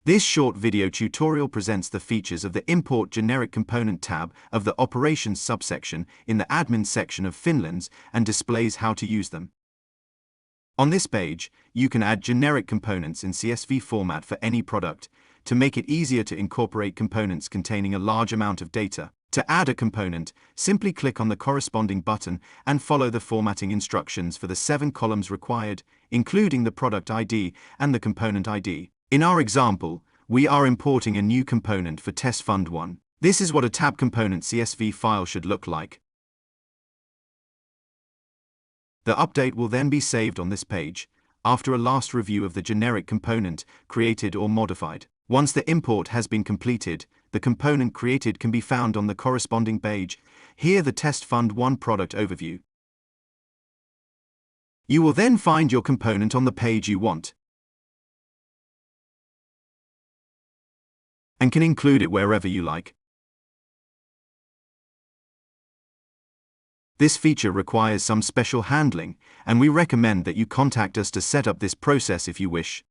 This short video tutorial presents the features of the Import Generic Component tab of the Operations subsection in the Admin section of Finlens and displays how to use them. On this page, you can add generic components in CSV format for any product, to make it easier to incorporate components containing a large amount of data. To add a component, simply click on the corresponding button and follow the formatting instructions for the 7 columns required, including the product ID and the component ID. In our example, we are importing a new component for Test Fund 1. This is what a tab component CSV file should look like. The update will then be saved on this page, after a last review of the generic component created or modified. Once the import has been completed, the component created can be found on the corresponding page. Here the Test Fund 1 product overview. You will then find your component on the page you want, and can include it wherever you like. This feature requires some special handling, and we recommend that you contact us to set up this process if you wish.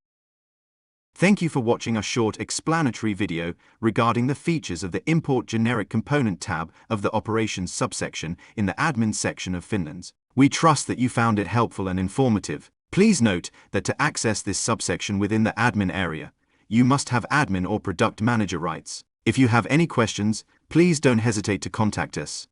Thank you for watching our short explanatory video regarding the features of the Import Generic Component tab of the Operations subsection in the Admin section of Finlens. We trust that you found it helpful and informative. Please note that to access this subsection within the admin area, you must have admin or product manager rights. If you have any questions, please don't hesitate to contact us.